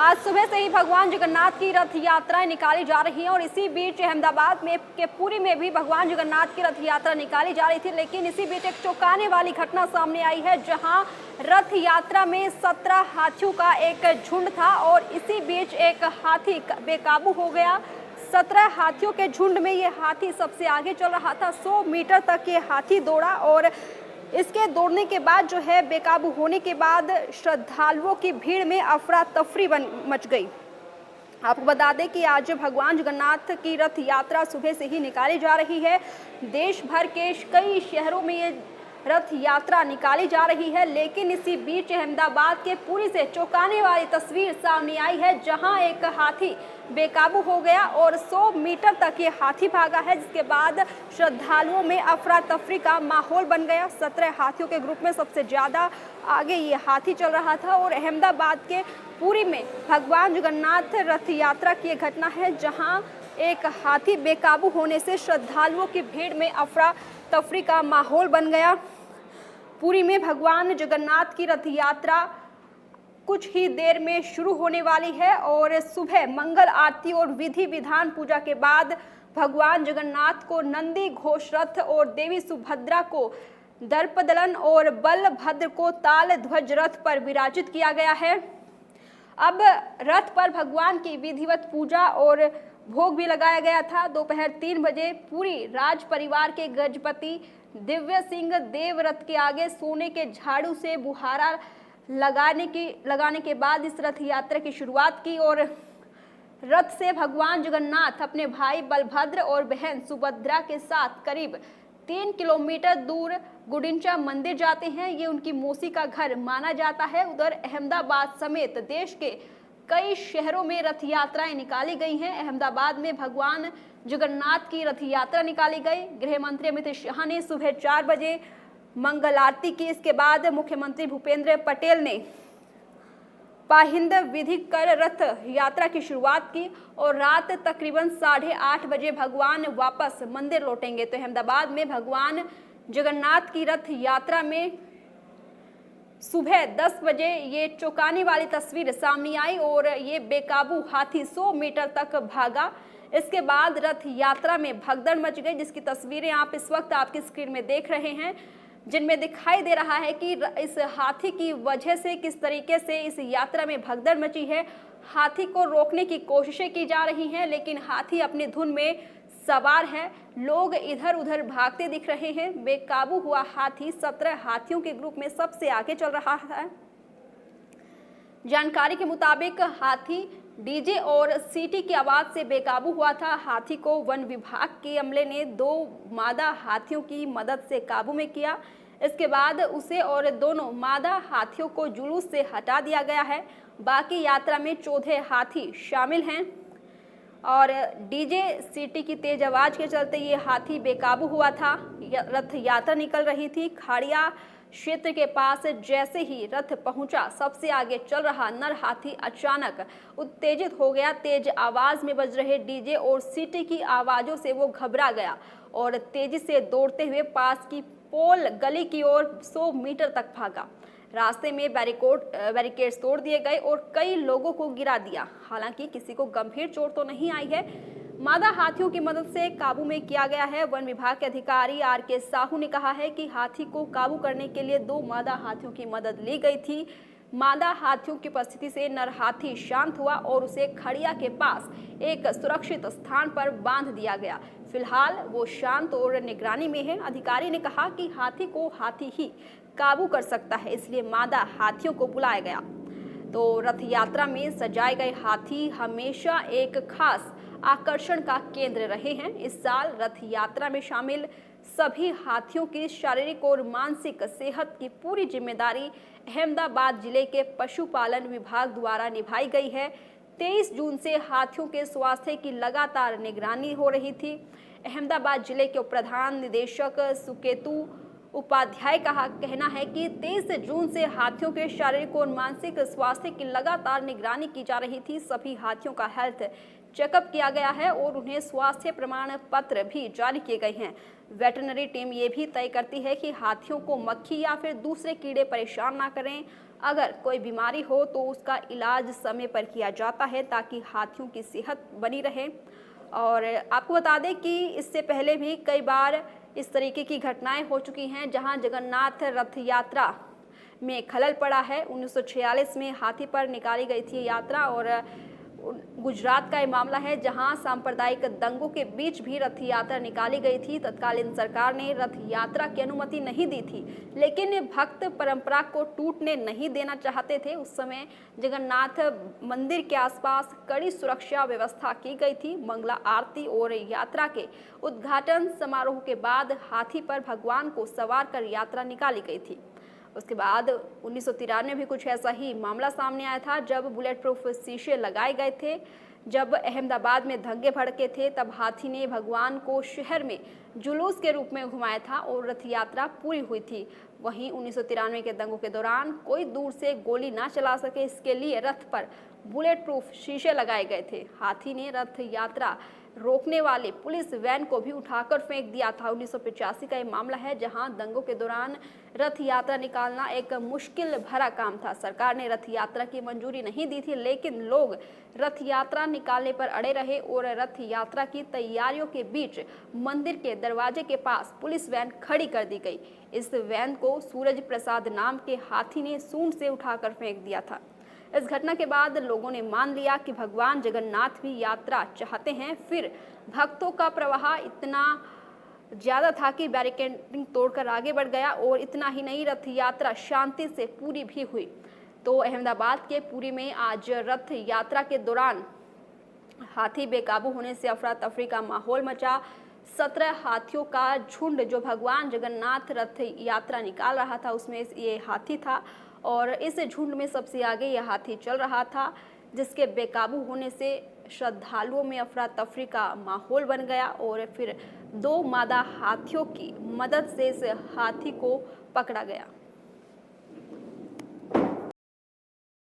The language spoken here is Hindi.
आज सुबह से ही भगवान जगन्नाथ की रथ यात्राएं निकाली जा रही हैं और इसी बीच अहमदाबाद में के पुरी में भी भगवान जगन्नाथ की रथ यात्रा निकाली जा रही थी। लेकिन इसी बीच एक चौंकाने वाली घटना सामने आई है, जहां रथ यात्रा में 17 हाथियों का एक झुंड था और इसी बीच एक हाथी बेकाबू हो गया। 17 हाथियों के झुंड में ये हाथी सबसे आगे चल रहा था। 100 मीटर तक ये हाथी दौड़ा और इसके दौड़ने के बाद जो है बेकाबू होने के बाद श्रद्धालुओं की भीड़ में अफरा तफरी मच गई। आपको बता दें कि आज भगवान जगन्नाथ की रथ यात्रा सुबह से ही निकाली जा रही है। देश भर के कई शहरों में ये रथ यात्रा निकाली जा रही है, लेकिन इसी बीच अहमदाबाद के पुरी से चौंकाने वाली तस्वीर सामने आई है, जहां एक हाथी बेकाबू हो गया और 100 मीटर तक ये हाथी भागा है, जिसके बाद श्रद्धालुओं में अफरा तफरी का माहौल बन गया। 17 हाथियों के ग्रुप में सबसे ज़्यादा आगे ये हाथी चल रहा था और अहमदाबाद के पुरी में भगवान जगन्नाथ रथ यात्रा की घटना है, जहाँ एक हाथी बेकाबू होने से श्रद्धालुओं की भीड़ में अफरा तफरी का माहौल बन गया। पुरी में भगवान जगन्नाथ की रथ यात्रा कुछ ही देर में शुरू होने वाली है और सुबह मंगल आरती और विधि विधान पूजा के बाद भगवान जगन्नाथ को नंदी घोष रथ और देवी सुभद्रा को दर्पदलन और बलभद्र को ताल ध्वज रथ पर विराजित किया गया है। अब रथ पर भगवान की विधिवत पूजा और भोग भी लगाया गया था। दोपहर 3 बजे पूरी राज परिवार के गजपति दिव्य सिंह देव रथ के आगे सोने के झाड़ू से बुहारा लगाने के बाद इस रथ यात्रा की शुरुआत की और रथ से भगवान जगन्नाथ अपने भाई बलभद्र और बहन सुभद्रा के साथ करीब 3 किलोमीटर दूर गुडिंचा मंदिर जाते हैं। ये उनकी मौसी का घर माना जाता है। उधर अहमदाबाद समेत देश के कई शहरों में रथ यात्राएं निकाली गई हैं। अहमदाबाद में भगवान जगन्नाथ की रथ यात्रा निकाली गई। गृह मंत्री अमित शाह ने सुबह 4 बजे मंगल आरती की। इसके बाद मुख्यमंत्री भूपेंद्र पटेल ने पाहिंद विधि कर रथ यात्रा की शुरुआत की और रात तकरीबन 8:30 बजे भगवान वापस मंदिर लौटेंगे। तो अहमदाबाद में भगवान जगन्नाथ की रथ यात्रा में सुबह 10 बजे ये चौंकाने वाली तस्वीर सामने आई और ये बेकाबू हाथी 100 मीटर तक भागा। इसके बाद रथ यात्रा में भगदड़ मच गई, जिसकी तस्वीरें आप इस वक्त आपकी स्क्रीन में देख रहे हैं, जिनमें दिखाई दे रहा है कि इस हाथी की वजह से किस तरीके से इस यात्रा में भगदड़ मची है। हाथी को रोकने की कोशिशें की जा रही हैं, लेकिन हाथी अपनी धुन में सवार है। लोग इधर उधर भागते दिख रहे हैं। बेकाबू हुआ हाथी 17 हाथियों के ग्रुप में सबसे आगे चल रहा है। जानकारी के मुताबिक हाथी डीजे और सीटी की आवाज से बेकाबू हुआ था। हाथी को वन विभाग के अमले ने 2 मादा हाथियों की मदद से काबू में किया। इसके बाद उसे और दोनों मादा हाथियों को जुलूस से हटा दिया गया है। बाकी यात्रा में 14 हाथी शामिल हैं और डीजे सीटी की तेज आवाज के चलते ये हाथी बेकाबू हुआ था। रथ यात्रा निकल रही थी। खाड़िया क्षेत्र के पास जैसे ही रथ पहुंचा, सबसे आगे चल रहा नर हाथी अचानक उत्तेजित हो गया। तेज आवाज में बज रहे डीजे और सीटी की आवाजों से वो घबरा गया और तेजी से दौड़ते हुए पास की पोल गली की ओर 100 मीटर तक भागा। रास्ते में बैरिकेड्स तोड़ दिए गए और कई लोगों को गिरा दिया। हालांकि किसी को गंभीर चोट तो नहीं आई है। मादा हाथियों की मदद से काबू में किया गया है। वन विभाग के अधिकारी आर.के. साहू ने कहा है कि हाथी को काबू करने के लिए 2 मादा हाथियों की मदद ली गई थी। मादा हाथियों की उपस्थिति से नर हाथी शांत हुआ और उसे खड़िया के पास एक सुरक्षित स्थान पर बांध दिया गया। फिलहाल वो शांत और निगरानी में है। अधिकारी ने कहा कि हाथी को हाथी ही काबू कर सकता है, इसलिए मादा हाथियों को बुलाया गया। तो रथ यात्रा में सजाए गए हाथी हमेशा एक खास आकर्षण का केंद्र रहे हैं। इस साल रथ यात्रा में शामिल सभी हाथियों की शारीरिक और मानसिक सेहत की पूरी जिम्मेदारी अहमदाबाद जिले के पशुपालन विभाग द्वारा निभाई गई है। 23 जून से हाथियों के स्वास्थ्य की लगातार निगरानी हो रही थी। अहमदाबाद जिले के प्रधान निदेशक सुकेतु उपाध्याय का कहना है कि 23 जून से हाथियों के शारीरिक और मानसिक स्वास्थ्य की लगातार निगरानी की जा रही थी। सभी हाथियों का हेल्थ चेकअप किया गया है और उन्हें स्वास्थ्य प्रमाण पत्र भी जारी किए गए हैं। वेटरनरी टीम ये भी तय करती है कि हाथियों को मक्खी या फिर दूसरे कीड़े परेशान ना करें। अगर कोई बीमारी हो तो उसका इलाज समय पर किया जाता है ताकि हाथियों की सेहत बनी रहे। और आपको बता दें कि इससे पहले भी कई बार इस तरीके की घटनाएं हो चुकी हैं जहां जगन्नाथ रथ यात्रा में खलल पड़ा है। 1946 में हाथी पर निकाली गई थी यात्रा और गुजरात का ये मामला है जहां सांप्रदायिक दंगों के बीच भी रथ यात्रा निकाली गई थी। तत्कालीन सरकार ने रथ यात्रा की अनुमति नहीं दी थी, लेकिन भक्त परंपरा को टूटने नहीं देना चाहते थे। उस समय जगन्नाथ मंदिर के आसपास कड़ी सुरक्षा व्यवस्था की गई थी। मंगला आरती और यात्रा के उद्घाटन समारोह के बाद हाथी पर भगवान को सवार कर यात्रा निकाली गई थी। उसके बाद 1993 में भी कुछ ऐसा ही मामला सामने आया था जब बुलेट प्रूफ शीशे लगाए गए थे। जब अहमदाबाद में दंगे भड़के थे तब हाथी ने भगवान को शहर में जुलूस के रूप में घुमाया था और रथ यात्रा पूरी हुई थी। वहीं 1993 के दंगों के दौरान कोई दूर से गोली ना चला सके, इसके लिए रथ पर बुलेट प्रूफ शीशे लगाए गए थे। हाथी ने रथ यात्रा रोकने वाले पुलिस वैन को भी उठाकर फेंक दिया था। 1985 का ये मामला है जहां दंगों के दौरान रथ यात्रा निकालना एक मुश्किल भरा काम था। सरकार ने रथ यात्रा की मंजूरी नहीं दी थी, लेकिन लोग रथ यात्रा निकालने पर अड़े रहे और रथ यात्रा की तैयारियों के बीच मंदिर के दरवाजे के पास पुलिस वैन खड़ी कर दी गई। इस वैन को सूरज प्रसाद नाम के हाथी ने सूंड से उठाकर फेंक दिया था। इस घटना के बाद लोगों ने मान लिया कि भगवान जगन्नाथ भी यात्रा चाहते हैं। फिर भक्तों का प्रवाह इतना ज़्यादा था कि बैरिकेडिंग तोड़कर आगे बढ़ गया और इतना ही नहीं, रथ यात्रा शांति से पूरी भी हुई। तो अहमदाबाद के पुरी में आज रथ यात्रा के दौरान हाथी बेकाबू होने से अफरा तफरी का माहौल मचा। 17 हाथियों का झुंड जो भगवान जगन्नाथ रथ यात्रा निकाल रहा था उसमें ये हाथी था और इस झुंड में सबसे आगे यह हाथी चल रहा था, जिसके बेकाबू होने से श्रद्धालुओं में अफरा तफरी का माहौल बन गया और फिर 2 मादा हाथियों की मदद से इस हाथी को पकड़ा गया।